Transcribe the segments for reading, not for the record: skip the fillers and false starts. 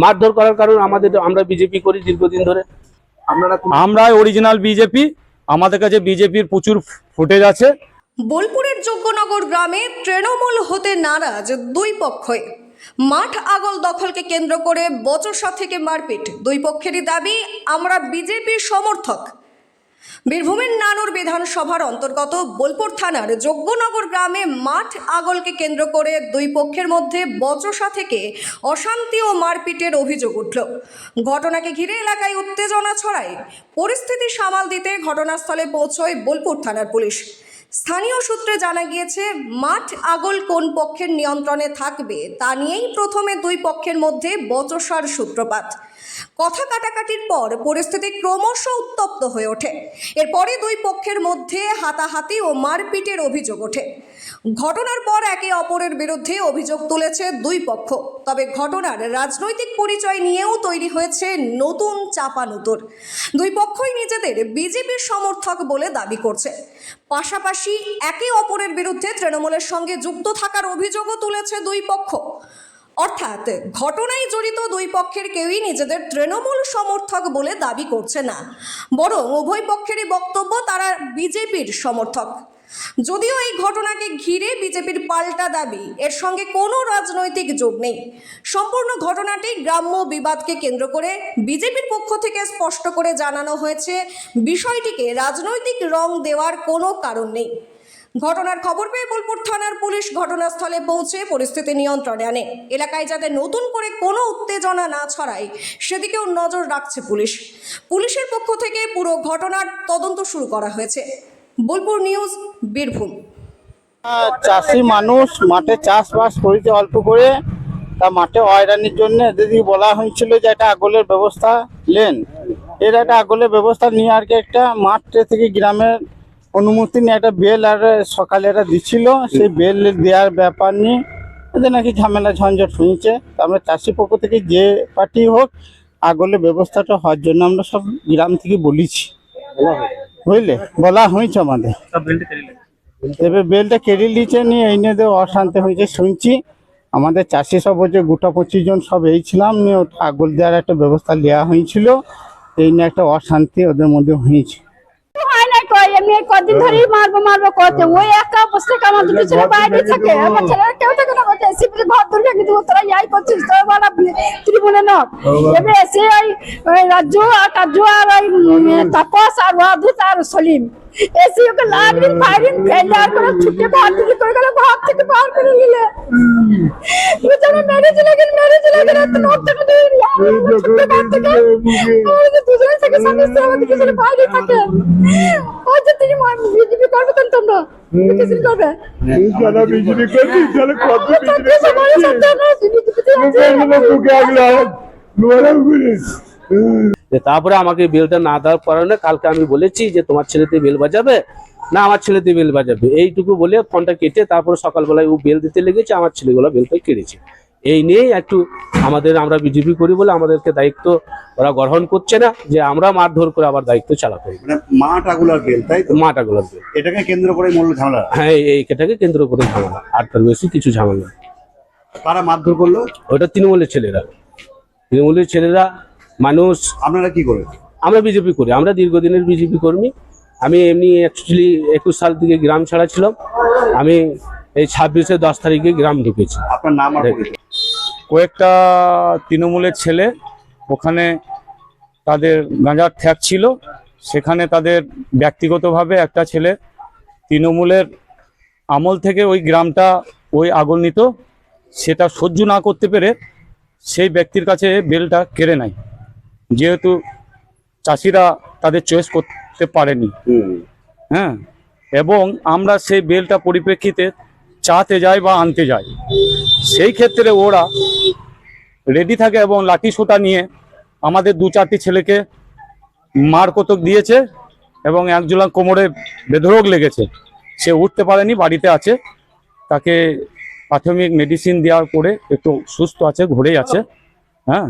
মারধর করার কারণ আমরা বিজেপি করি দীর্ঘদিন ধরে। আমরা অরিজিনাল বিজেপি, আমাদের কাছে বিজেপির প্রচুর ফুটেজ আছে। বোলপুরের যোগ্যনগর গ্রামে তৃণমূল হতে নারাজ দুই পক্ষই। মাঠ আগল দখলকে কেন্দ্র করে বচসা থেকে মারপিট। দুই পক্ষেরই দাবি আমরা বিজেপির সমর্থক। বীরভূমের নানুর বিধানসভার অন্তর্গত বোলপুর থানার যোগ্যনগর গ্রামে মাঠ আগলকে কেন্দ্র করে দুই পক্ষের মধ্যে বচসা থেকে অশান্তি ও মারপিটের অভিযোগ উঠল। ঘটনাকে ঘিরে এলাকায় উত্তেজনা ছড়ায়। পরিস্থিতি সামাল দিতে ঘটনাস্থলে পৌঁছয় বোলপুর থানার পুলিশ। স্থানীয় সূত্রে জানা গিয়েছে, মাঠ আগল কোন পক্ষের নিয়ন্ত্রণে থাকবে তা নিয়েই প্রথমে দুই পক্ষের মধ্যে বচসার সূত্রপাত। কথা কাটাকাটির পর পরিস্থিতি ক্রমশ উত্তপ্ত হয়ে ওঠে। এরপরে দুই পক্ষের মধ্যে হাতাহাতি ও মারপিটের অভিযোগ ওঠে। ঘটনার পর একে অপরের বিরুদ্ধে অভিযোগ তুলেছে দুই পক্ষ। তবে ঘটনার রাজনৈতিক পরিচয় নিয়েও তৈরি হয়েছে নতুন চাপানুতোর। দুই পক্ষই নিজেদের বিজেপির সমর্থক বলে দাবি করছে। পাশাপাশি একে অপরের বিরুদ্ধে তৃণমূলের সঙ্গে যুক্ত থাকার অভিযোগও তুলেছে দুই পক্ষ। অর্থাৎ ঘটনায় জড়িত দুই পক্ষের কেউই নিজেদের তৃণমূল সমর্থক বলে দাবি করছে না, বরং উভয় পক্ষেরই বক্তব্য তারা বিজেপির সমর্থক। যদিও এই ঘটনাকে ঘিরে বিজেপির পাল্টা দাবি এর সঙ্গে কোনো রাজনৈতিক যোগ নেই। সম্পূর্ণ ঘটনাটি গ্রাম্য বিবাদকে কেন্দ্র করে বিজেপির পক্ষ থেকে স্পষ্ট করে জানানো হয়েছে, বিষয়টিকে রাজনৈতিক রং দেওয়ার কোনো কারণ নেই। ঘটনার খবর পেয়ে বোলপুর থানার পুলিশ ঘটনাস্থলে পৌঁছে পরিস্থিতি নিয়ন্ত্রণে আনে। এলাকায় যাতে নতুন করে কোনো উত্তেজনা না ছড়ায় সেদিকেও নজর রাখছে পুলিশ। পুলিশের পক্ষ থেকে পুরো ঘটনার তদন্ত শুরু করা হয়েছে। বোলপুর নিউজ, বীরভূম। চাষি মানুষ মাঠে চাষবাস করেছে অল্প করে, তা মাঠে হয়রানির জন্য এদিকে বলা হয়েছিল যে একটা আগলের ব্যবস্থা নেন। এর একটা আগলের ব্যবস্থা নিয়ে আর কি একটা মাঠ থেকে গ্রামের অনুমতি নিয়ে একটা বেল আর সকালে এরা দিচ্ছিল, সেই বেল দেওয়ার ব্যাপার নিয়ে এদের নাকি ঝামেলা ঝঞ্ঝট হয়েছে। তা আমরা চাষি পক্ষ থেকে যে পার্টি হোক আগলের ব্যবস্থাটা হওয়ার জন্য আমরা সব গ্রাম থেকে বলেছি, বুঝলে, বলা হয়েছে আমাদের। এবার বেলটা কেড়ে নিয়েছে, নিয়ে এই নিয়ে অশান্তি হয়েছে শুনছি। আমাদের চাষি সব হচ্ছে গোটা 25 জন সব এই ছিলাম, নিয়ে আগল দেওয়ার একটা ব্যবস্থা নেওয়া হয়েছিল। এই নিয়ে একটা অশান্তি ওদের মধ্যে হয়েছে। এমনি কদিন ধরেই মারবো করতে, ওই একা বসে আমার দুটো ছেলে বাইরে থাকে, আমার ছেলেরা কেউ থাকে না, বলছে সিপির ঘর দুর্গে কিন্তু তোরা ইয়াই করছিস, তোরা বলা ত্রিমুনে নক। এবার এসে ওই রাজু আর কাজু আর ওই তাপস আর ওয়াদুত আর সলিম এসে ওকে লাগবেন ফায়ারিং ফেলে আর করে ছুটে বাহার দিকে করে গেল, ঘর থেকে বাহার করে নিলে বেচারা মেরেজ লাগেন তো নোট থেকে ছুটে বাহার থেকে দুজনে থেকে সমস্যা আমাদের কিছু বাইরে থাকে। ওই যে তিনি বিজেপি করবে তো তোমরা কিছু করবে বিজেপি করবি, তাহলে কত তারপরে আমাকে বেলটা না দেওয়ার কারণে কালকে আমি বলেছি যে তোমার ছেলেতে বেল বাজাবে না আমার ছেলেতে বেল বাজাবে, এইটুকু বলে ফোনটা কেটে তারপরে সকালবেলায় ও বেল দিতে লেগেছে, আমার ছেলেগুলো বেলটা কেড়েছে। এই নিয়েই একটু আমরা বিজেপি করি বলে আমাদেরকে দায়িত্ব ওরা গ্রহণ করছে না, যে আমরা মারধর করে আবার দায়িত্ব চালাতে হবে। মাঠ আগুলার বেল, তাই তো? মাঠ আগুলার বেল, এটাকে কেন্দ্র করে মূল ঝামেলা। হ্যাঁ, এইটাকে কেন্দ্র করে ঝামেলা, আর তার বেশি কিছু ঝামেলা। কারা মারধর করলো? ওটা তৃণমূলের ছেলেরা মানুষ। আপনারা কি করেন? আমরা বিজেপি করি, আমরা দীর্ঘদিনের বিজেপি কর্মী। আমি এমনি অ্যাকচুয়ালি 21 সাল থেকে গ্রাম ছাড়া ছিলাম, আমি এই 26-এর 10 তারিখে গ্রাম ঢুকেছি। আপনার নাম আর পরিচয়? কয়েকটা তৃণমূলের ছেলে ওখানে তাদের গাঁজার ঠ্যাক ছিল, সেখানে তাদের ব্যক্তিগতভাবে একটা ছেলে তৃণমূলের আমল থেকে ওই গ্রামটা ওই আগল নিত, সেটা সহ্য না করতে পেরে সেই ব্যক্তির কাছে বেলটা কেড়ে নেয়, যেহেতু চাষিরা তাদের চয়েস করতে পারেনি। হ্যাঁ, এবং আমরা সেই বেলটা পরিপ্রেক্ষিতে চাতে যাই বা আনতে যাই, সেই ক্ষেত্রে ওরা রেডি থাকে এবং লাঠি সোটা নিয়ে আমাদের 2-4টি ছেলেকে মার কতক দিয়েছে এবং একজনের কোমরে বেধড়ক লেগেছে, সে উঠতে পারেনি, বাড়িতে আছে, তাকে প্রাথমিক মেডিসিন দেওয়ার পরে একটু সুস্থ আছে, ঘুরেই আছে। হ্যাঁ,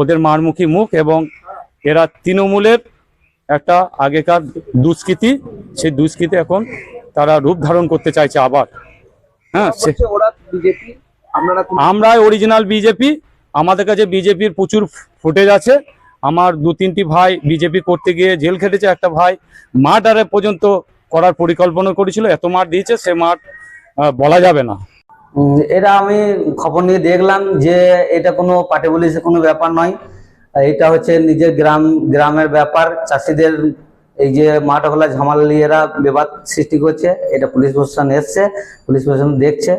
ওদের মারমুখী মুখ, এবং এরা তৃণমূলের একটা আগেকার দুষ্কৃতি, সেই দুষ্কৃতি এখন তারা রূপ ধারণ করতে চাইছে আবার। হ্যাঁ, আমরা অরিজিনাল বিজেপি, আমাদের কাছে বিজেপির প্রচুর ফুটেজ আছে। আমার 2-3টি ভাই বিজেপি করতে গিয়ে জেল খেটেছে, একটা ভাই মাঠ আরে পর্যন্ত করার পরিকল্পনা করেছিল, এত মাঠ দিয়েছে সে মাঠ বলা যাবে না। এটা আমি খবর নিয়ে দেখলাম যে এটা কোনো পার্টি পুলিশের কোনো ব্যাপার নয়, এটা হচ্ছে নিজের গ্রামের ব্যাপার। চাষিদের এই যে মাঠগুলা ঝামেলা নিয়ে এরা বিবাদ সৃষ্টি করছে, এটা পুলিশ প্রশাসন এসছে, পুলিশ প্রশাসন দেখছে।